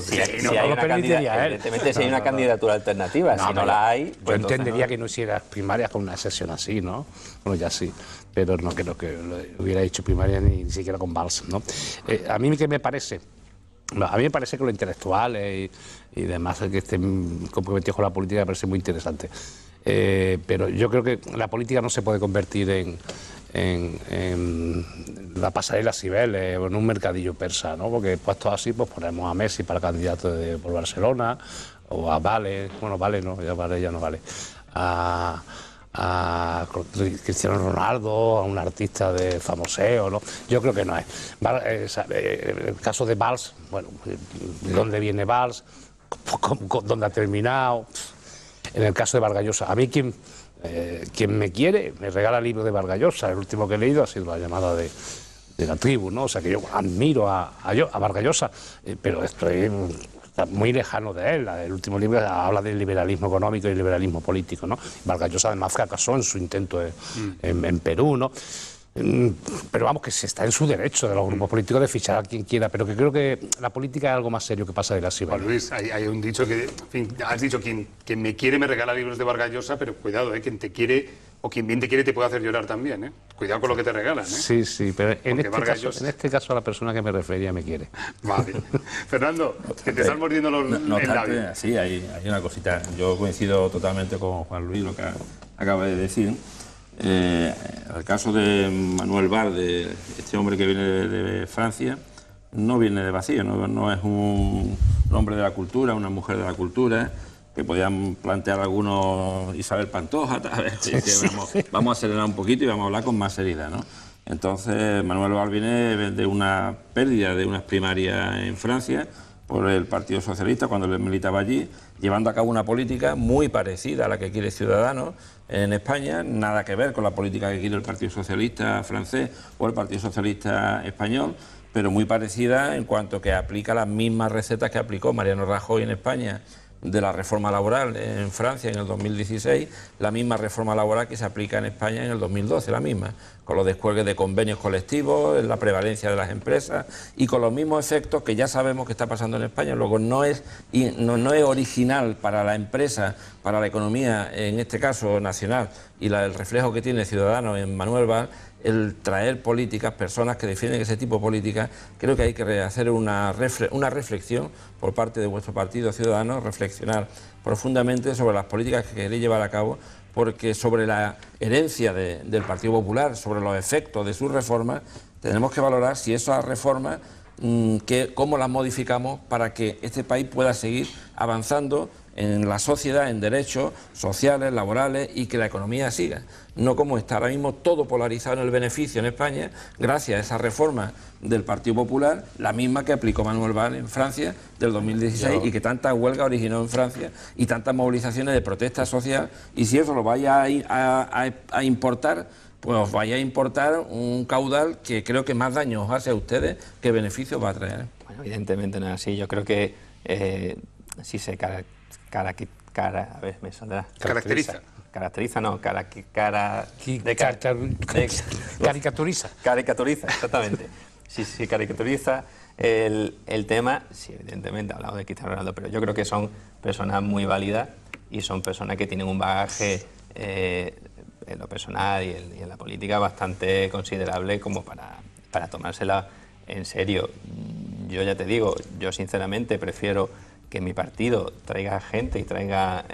Si hay una candidatura alternativa, si no la hay... Yo entendería que no hiciera primarias con una sesión así, ¿no? Bueno, ya sí, pero no creo que hubiera hecho primaria ni siquiera con Valls, ¿no? A mí que me parece... A mí me parece que los intelectuales y demás que estén comprometidos con la política me parece muy interesante. Pero yo creo que la política no se puede convertir en la pasarela Cibeles o en un mercadillo persa, ¿no? Porque puesto así, pues ponemos a Messi para candidato por Barcelona, o a Vale, bueno, Vale no, ya no vale, a Cristiano Ronaldo, a un artista de famoseo, ¿no? Yo creo que no es. El caso de Valls, bueno, ¿de dónde viene Valls? ¿Dónde ha terminado? En el caso de Vargas Llosa, a mí quien me quiere me regala libros de Vargas Llosa. El último que he leído ha sido La llamada de la tribu, ¿no? O sea que yo admiro a Vargas Llosa, pero estoy muy lejano de él. El último libro habla del liberalismo económico y el liberalismo político, ¿no? Vargas Llosa además fracasó en su intento en Perú, ¿no? Pero vamos, que se está en su derecho de los grupos políticos de fichar a quien quiera, pero que creo que la política es algo más serio que pasa de la Cibeles. Juan Luis, hay un dicho que, en fin, has dicho, quien me quiere me regala libros de Vargas Llosa, pero cuidado, quien te quiere o quien bien te quiere te puede hacer llorar también, ¿eh? Cuidado con lo que te regalan, ¿eh? Sí, pero en este caso la persona que me refería me quiere. Vale. Fernando, que te están mordiendo los labios. Sí, hay una cosita. Yo coincido totalmente con Juan Luis, lo que acaba de decir. El caso de Manuel Valls, de este hombre que viene de Francia, no viene de vacío, no es un hombre de la cultura, una mujer de la cultura, que podían plantear algunos Isabel Pantoja, vamos a acelerar un poquito y vamos a hablar con más seriedad, ¿no? Entonces, Manuel Valls viene de una pérdida de unas primarias en Francia por el Partido Socialista cuando él militaba allí, llevando a cabo una política muy parecida a la que quiere Ciudadanos en España, nada que ver con la política que quiere el Partido Socialista francés o el Partido Socialista español, pero muy parecida en cuanto que aplica las mismas recetas que aplicó Mariano Rajoy en España de la reforma laboral en Francia en el 2016, la misma reforma laboral que se aplica en España en el 2012, la misma, con los descuelgues de convenios colectivos, la prevalencia de las empresas y con los mismos efectos que ya sabemos que está pasando en España. Luego no es original para la empresa, para la economía, en este caso nacional, y el reflejo que tiene Ciudadanos en Manuel Valls, el traer políticas, personas que defienden ese tipo de políticas. Creo que hay que hacer una reflexión por parte de vuestro partido Ciudadanos, reflexionar profundamente sobre las políticas que queréis llevar a cabo, porque sobre la herencia del Partido Popular, sobre los efectos de sus reformas, tenemos que valorar si esas reformas, cómo las modificamos para que este país pueda seguir avanzando en la sociedad, en derechos sociales, laborales, y que la economía siga. No como está ahora mismo todo polarizado en el beneficio en España, gracias a esa reforma del Partido Popular, la misma que aplicó Manuel Valls en Francia del 2016 y que tantas huelgas originó en Francia y tantas movilizaciones de protesta social. Y si eso lo vaya a importar, pues os vaya a importar un caudal que creo que más daño os hace a ustedes que beneficios va a traer. Bueno, evidentemente no es así. Yo creo que si se caricaturiza, exactamente. Si caricaturiza el tema, sí, evidentemente hablamos de Cristiano Ronaldo, pero yo creo que son personas muy válidas y son personas que tienen un bagaje en lo personal y en la política bastante considerable como para tomársela en serio. Yo ya te digo, yo sinceramente prefiero que mi partido traiga gente y traiga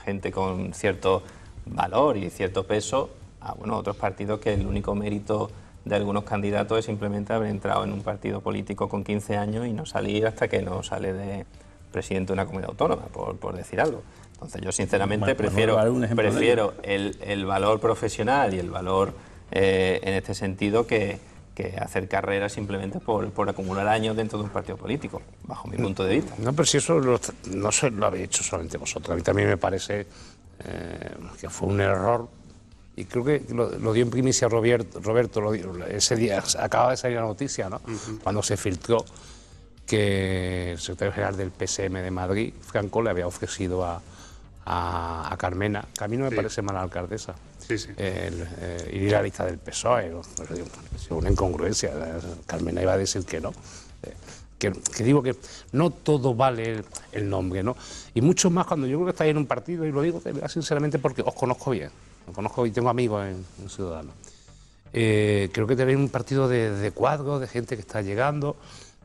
gente con cierto valor y cierto peso a otros partidos que el único mérito de algunos candidatos es simplemente haber entrado en un partido político con 15 años y no salir hasta que no sale de presidente de una comunidad autónoma, por decir algo. Entonces yo sinceramente prefiero el valor profesional y el valor en este sentido que hacer carrera simplemente por acumular años dentro de un partido político, bajo mi punto de vista. No, pero si eso no se lo habéis hecho solamente vosotros. A mí también me parece que fue un error, y creo que lo dio en primicia Roberto ese día, acaba de salir la noticia, ¿no? Cuando se filtró que el secretario general del PSM de Madrid, Franco, le había ofrecido a Carmena, que a mí no me parece mala alcaldesa, ir a la lista del PSOE. Es una incongruencia. Carmena iba a decir que no. Que digo que no todo vale el nombre, ¿no? Y mucho más cuando yo creo que estáis en un partido, y lo digo sinceramente porque os conozco bien, y tengo amigos en Ciudadanos. Creo que tenéis un partido de cuadros, de gente que está llegando,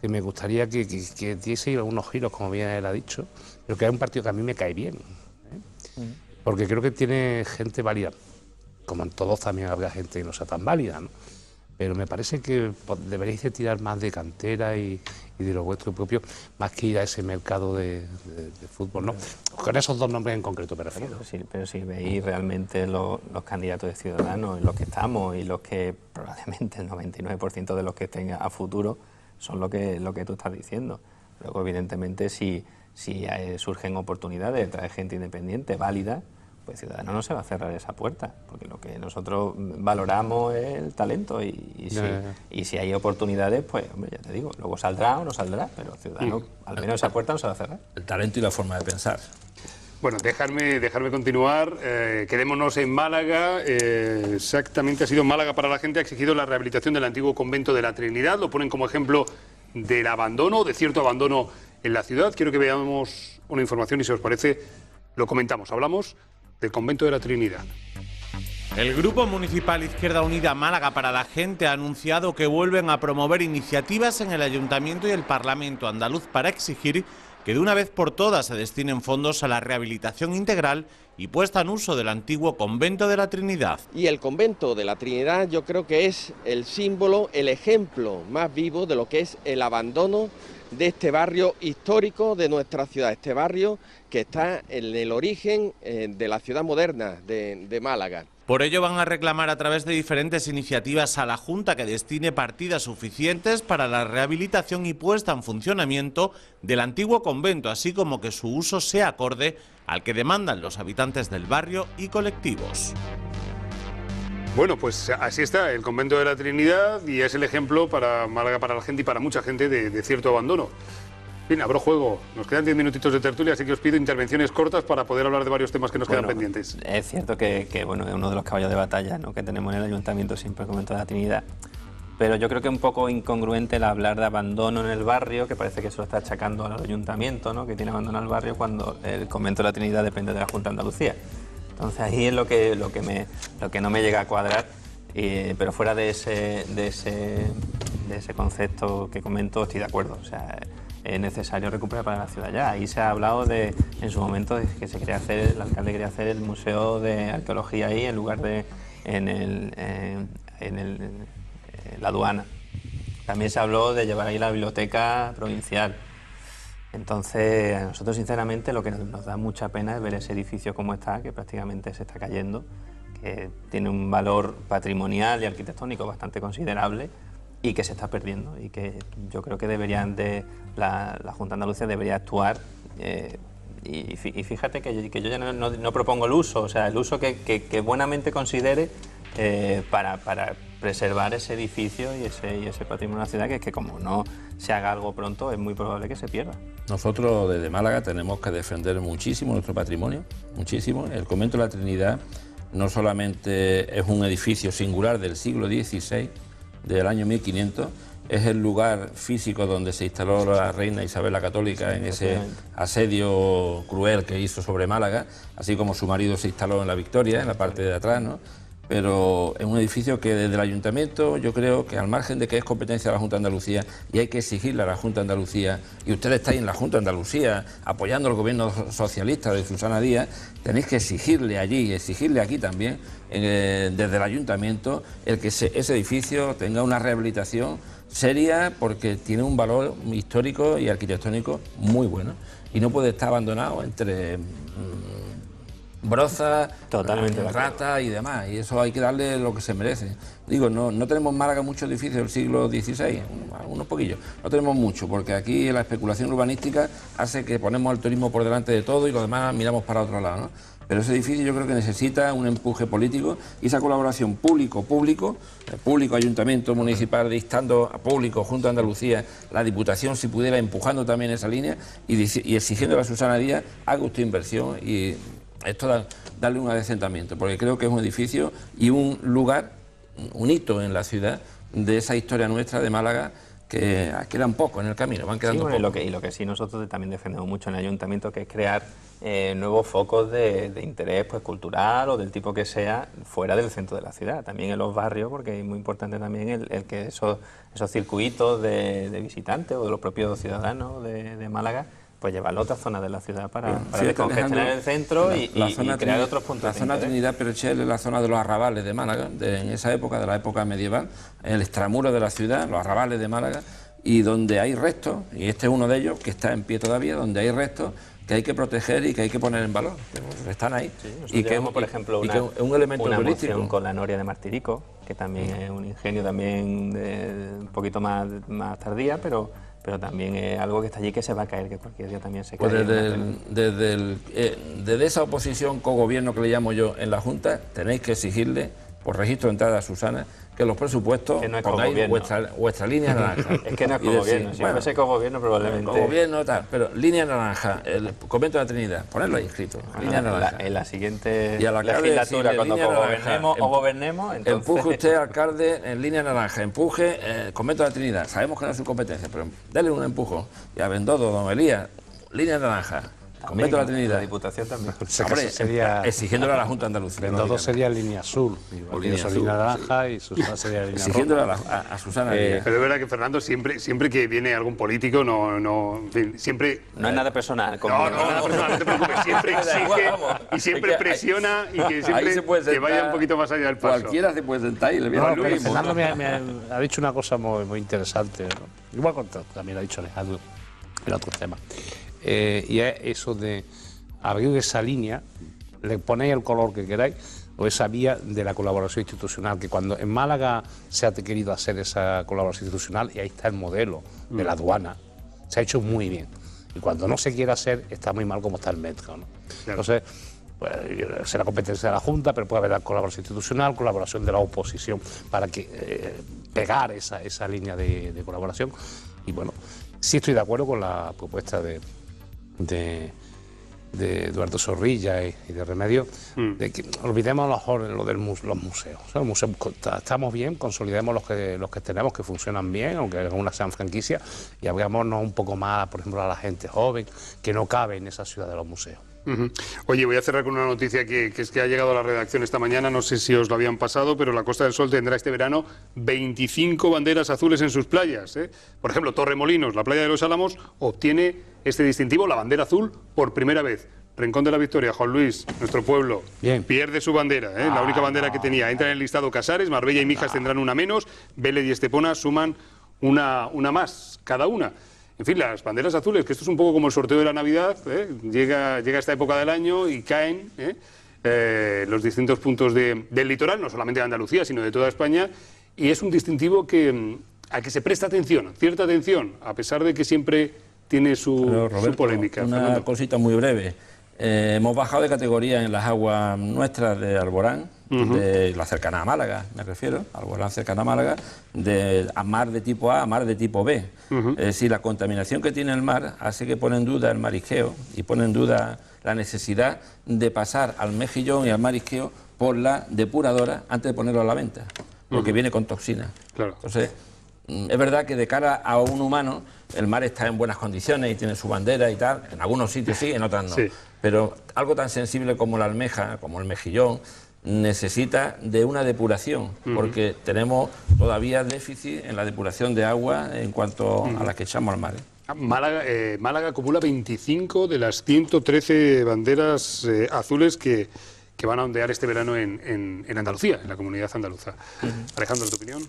que me gustaría que diese unos giros, como bien él ha dicho, pero que es un partido que a mí me cae bien, porque creo que tiene gente válida. Como en todos también habrá gente que no sea tan válida, ¿no? Pero me parece que deberéis de tirar más de cantera y de lo vuestro propio, más que ir a ese mercado de fútbol, ¿no? Con esos dos nombres en concreto me refiero. Pero si veis realmente los candidatos de Ciudadanos, en los que estamos y los que probablemente el 99% de los que estén a futuro son lo que tú estás diciendo. Luego, evidentemente, si surgen oportunidades de traer gente independiente, válida, pues Ciudadanos no se va a cerrar esa puerta, porque lo que nosotros valoramos es el talento y si hay oportunidades, pues hombre, ya te digo, luego saldrá o no saldrá, pero Ciudadanos, al menos esa puerta no se va a cerrar. El talento y la forma de pensar. Bueno, dejarme continuar. Quedémonos en Málaga. Exactamente, ha sido Málaga para la gente, ha exigido la rehabilitación del antiguo convento de la Trinidad. Lo ponen como ejemplo del abandono, de cierto abandono en la ciudad. Quiero que veamos una información y, si os parece, lo comentamos. Hablamos del convento de la Trinidad. El Grupo Municipal Izquierda Unida Málaga para la Gente ha anunciado que vuelven a promover iniciativas en el Ayuntamiento y el Parlamento andaluz para exigir que de una vez por todas se destinen fondos a la rehabilitación integral y puesta en uso del antiguo convento de la Trinidad. Y el convento de la Trinidad yo creo que es el símbolo, el ejemplo más vivo de lo que es el abandono de este barrio histórico de nuestra ciudad, este barrio que está en el origen de la ciudad moderna de Málaga. Por ello van a reclamar a través de diferentes iniciativas a la Junta que destine partidas suficientes para la rehabilitación y puesta en funcionamiento del antiguo convento, así como que su uso sea acorde al que demandan los habitantes del barrio y colectivos. Bueno, pues así está el convento de la Trinidad, y es el ejemplo para Málaga para la Gente y para mucha gente de cierto abandono. En fin, abro juego. Nos quedan 10 minutitos de tertulia, así que os pido intervenciones cortas para poder hablar de varios temas que nos quedan pendientes. Es cierto que es uno de los caballos de batalla, ¿no?, que tenemos en el Ayuntamiento, siempre el convento de la Trinidad. Pero yo creo que es un poco incongruente el hablar de abandono en el barrio, que parece que eso lo está achacando al Ayuntamiento, ¿no?, que tiene abandono al barrio, cuando el convento de la Trinidad depende de la Junta de Andalucía. Entonces ahí es lo que no me llega a cuadrar, pero fuera de ese concepto que comento estoy de acuerdo. O sea, es necesario recuperar para la ciudad ya. Ahí se ha hablado en su momento de que el alcalde quería hacer el museo de arqueología ahí en lugar de en la aduana. También se habló de llevar ahí la biblioteca provincial. Entonces, a nosotros sinceramente lo que nos da mucha pena es ver ese edificio como está, que prácticamente se está cayendo, que tiene un valor patrimonial y arquitectónico bastante considerable y que se está perdiendo, y que yo creo que la Junta de Andalucía debería actuar. Y fíjate que yo ya no propongo el uso, o sea, el uso que buenamente considere para preservar ese edificio y ese patrimonio de la ciudad, que es que como no se haga algo pronto es muy probable que se pierda. Nosotros desde Málaga tenemos que defender muchísimo nuestro patrimonio, muchísimo. El Convento de la Trinidad no solamente es un edificio singular del siglo XVI, del año 1500, es el lugar físico donde se instaló la reina Isabel la Católica en ese asedio cruel que hizo sobre Málaga, así como su marido se instaló en la Victoria, en la parte de atrás, ¿no? Pero es un edificio que desde el Ayuntamiento, yo creo que al margen de que es competencia de la Junta de Andalucía y hay que exigirle a la Junta de Andalucía, y ustedes estáis en la Junta de Andalucía apoyando al gobierno socialista de Susana Díaz, tenéis que exigirle allí y exigirle aquí también, desde el Ayuntamiento, el que ese edificio tenga una rehabilitación seria, porque tiene un valor histórico y arquitectónico muy bueno y no puede estar abandonado entre brozas, ratas y demás, y eso hay que darle lo que se merece. Digo, no tenemos en Málaga muchos edificios del siglo XVI, unos poquillos, no tenemos mucho, porque aquí la especulación urbanística hace que ponemos el turismo por delante de todo y lo demás miramos para otro lado, ¿no? Pero ese edificio yo creo que necesita un empuje político y esa colaboración público, ayuntamiento municipal, dictando a público, Junta de Andalucía, la Diputación, si pudiera, empujando también esa línea y exigiendo a la Susana Díaz, haga usted inversión y esto darle un adecentamiento, porque creo que es un edificio y un lugar, un hito en la ciudad de esa historia nuestra de Málaga, que quedan poco en el camino, van quedando poco. Y lo que sí nosotros también defendemos mucho en el Ayuntamiento, que es crear nuevos focos de interés pues cultural o del tipo que sea fuera del centro de la ciudad, también en los barrios, porque es muy importante también el que esos circuitos de visitantes o de los propios ciudadanos de Málaga, pues llevarlo a otras zonas de la ciudad para descongestionar el centro y crear otros puntos. La zona Trinidad Perchel es la zona de los arrabales de Málaga, en esa época, de la época medieval, en el extramuro de la ciudad, los arrabales de Málaga, y donde hay restos, y este es uno de ellos que está en pie todavía, donde hay restos que hay que proteger y que hay que poner en valor, que están ahí. Sí, y que por ejemplo un elemento turístico con la noria de Martirico, que también es un ingenio también un poquito más tardía, pero también es algo que está allí que se va a caer, que cualquier día también se cae. Pues desde esa oposición cogobierno que le llamo yo en la Junta, tenéis que exigirle, por registro de entrada a Susana, que los presupuestos pongáis vuestra línea naranja. Es que no es cogobierno, si fuese cogobierno probablemente. Cogobierno tal, pero línea naranja, el Convento de la Trinidad, ponerlo ahí inscrito, línea naranja. En la siguiente legislatura, cuando gobernemos, entonces... Empuje usted, alcalde, en línea naranja, empuje Convento de la Trinidad. Sabemos que no es su competencia, pero dale un empujón. Y a Bendodo, don Elías, línea naranja. Convento de la Trinidad. La Diputación también. Hombre, exigiéndole a la Junta de Andalucía. Bendodo sería línea azul, línea naranja y Susana sería línea roja. Exigiéndole a Susana. Pero es verdad que Fernando, siempre que viene algún político, siempre... No es nada personal. No es nada personal, no te preocupes. Siempre exige y siempre presiona y que siempre que vaya un poquito más allá del paso. Cualquiera se puede sentar y le viene a Luis. Fernando me ha dicho una cosa muy interesante, ¿no? Igual también lo ha dicho Alejandro en otros temas. Y es eso de abrir esa línea, le ponéis el color que queráis, o esa vía de la colaboración institucional, que cuando en Málaga se ha querido hacer esa colaboración institucional, y ahí está el modelo de la aduana, se ha hecho muy bien. Y cuando no se quiere hacer, está muy mal como está el metro, ¿no? Claro. Entonces, pues, será competencia de la Junta, pero puede haber colaboración institucional, colaboración de la oposición, para que pegar esa línea de colaboración. Y bueno, sí estoy de acuerdo con la propuesta de Eduardo Zorrilla y de Remedio, de que olvidemos lo de los museos. O sea, los museos estamos bien, consolidemos los que tenemos, que funcionan bien, aunque algunas sean franquicias, y abrámonos un poco más, por ejemplo, a la gente joven, que no cabe en esa ciudad de los museos. Oye, voy a cerrar con una noticia que es que ha llegado a la redacción esta mañana, no sé si os lo habían pasado, pero la Costa del Sol tendrá este verano 25 banderas azules en sus playas, ¿eh? Por ejemplo, Torremolinos, la playa de los Álamos, obtiene este distintivo, la bandera azul, por primera vez. Rincón de la Victoria, Juan Luis, nuestro pueblo, pierde su bandera, la única bandera que tenía. Entra en el listado Casares, Marbella y Mijas tendrán una menos, Vélez y Estepona suman una más, cada una. En fin, las banderas azules, que esto es un poco como el sorteo de la Navidad, llega esta época del año y caen los distintos puntos del litoral, no solamente de Andalucía, sino de toda España, y es un distintivo al que se presta atención, cierta atención, a pesar de que siempre tiene su polémica. Una Fernando. cosita muy breve. Hemos bajado de categoría en las aguas nuestras de Alborán, de la cercana a Málaga, me refiero, Alborán cercana a Málaga, a mar de tipo A a mar de tipo B. Es decir, la contaminación que tiene el mar hace que pone en duda el marisqueo y pone en duda la necesidad de pasar al mejillón y al marisqueo por la depuradora antes de ponerlo a la venta, porque viene con toxinas. Claro. Entonces, es verdad que de cara a un humano el mar está en buenas condiciones y tiene su bandera y tal, en algunos sitios sí, en otros no. Sí. Pero algo tan sensible como la almeja, como el mejillón, necesita de una depuración, porque tenemos todavía déficit en la depuración de agua en cuanto a la que echamos al mar. Málaga acumula 25 de las 113 banderas azules que van a ondear este verano en Andalucía, en la comunidad andaluza. Alejandro, ¿tu opinión?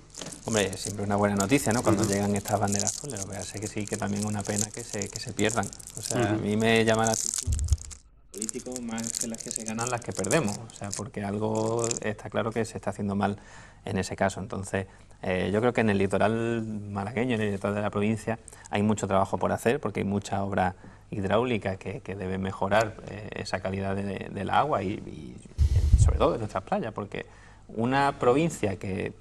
Hombre, siempre una buena noticia, ¿no? Cuando llegan estas banderas azules, lo que hace que sí, que también es una pena que se pierdan. O sea, a mí me llama la atención políticos más que las que se ganan, las que perdemos. O sea, porque algo está claro que se está haciendo mal en ese caso. Entonces, yo creo que en el litoral malagueño, en el litoral de la provincia, hay mucho trabajo por hacer, porque hay mucha obra hidráulica que debe mejorar esa calidad de la agua y sobre todo de nuestras playas, porque una provincia que,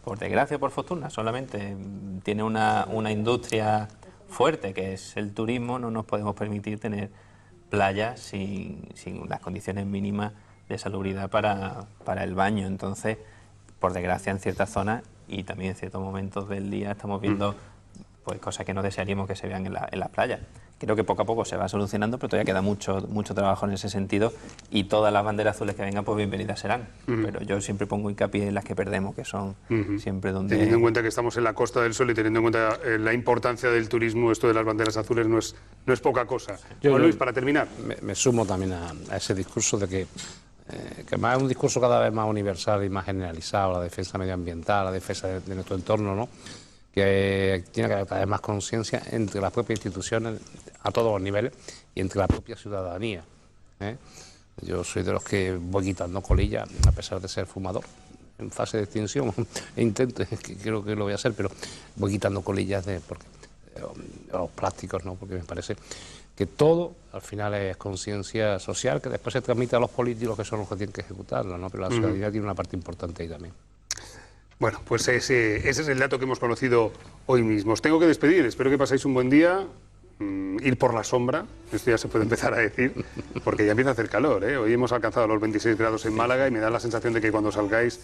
por desgracia o por fortuna, solamente tiene una industria fuerte, que es el turismo, no nos podemos permitir tener playas sin las condiciones mínimas de salubridad para el baño. Entonces, por desgracia, en ciertas zonas y también en ciertos momentos del día estamos viendo pues cosas que no desearíamos que se vean en las playas. Creo que poco a poco se va solucionando, pero todavía queda mucho trabajo en ese sentido y todas las banderas azules que vengan, pues bienvenidas serán. Pero yo siempre pongo hincapié en las que perdemos, que son siempre donde... Teniendo en cuenta que estamos en la Costa del Sol y teniendo en cuenta la importancia del turismo, esto de las banderas azules no es poca cosa. Juan Luis, para terminar. Me sumo también a ese discurso de que más es un discurso cada vez más universal y más generalizado, la defensa medioambiental, la defensa de nuestro entorno, ¿no? Que tiene que haber cada vez más conciencia entre las propias instituciones a todos los niveles y entre la propia ciudadanía. Yo soy de los que voy quitando colillas, a pesar de ser fumador, en fase de extinción, intento, creo que lo voy a hacer, pero voy quitando colillas de los plásticos, ¿no? Porque me parece que todo al final es conciencia social que después se transmite a los políticos, que son los que tienen que ejecutarlo, ¿no? Pero la ciudadanía tiene una parte importante ahí también. Bueno, pues ese es el dato que hemos conocido hoy mismo. Os tengo que despedir, espero que paséis un buen día. Ir por la sombra, esto ya se puede empezar a decir, porque ya empieza a hacer calor, ¿eh? Hoy hemos alcanzado los 26 grados en Málaga y me da la sensación de que cuando salgáis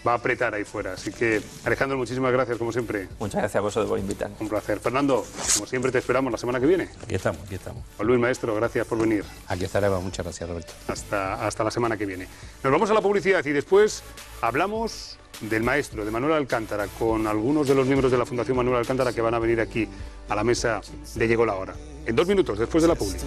va a apretar ahí fuera. Así que, Alejandro, muchísimas gracias, como siempre. Muchas gracias a vosotros por invitarme. Un placer. Fernando, como siempre te esperamos la semana que viene. Aquí estamos. Juan Luis, maestro, gracias por venir. Aquí estaremos, muchas gracias, Roberto. Hasta la semana que viene. Nos vamos a la publicidad y después hablamos del maestro, de Manuel Alcántara, con algunos de los miembros de la Fundación Manuel Alcántara que van a venir aquí a la mesa de Llegó la Hora. En 2 minutos, después de la publicidad.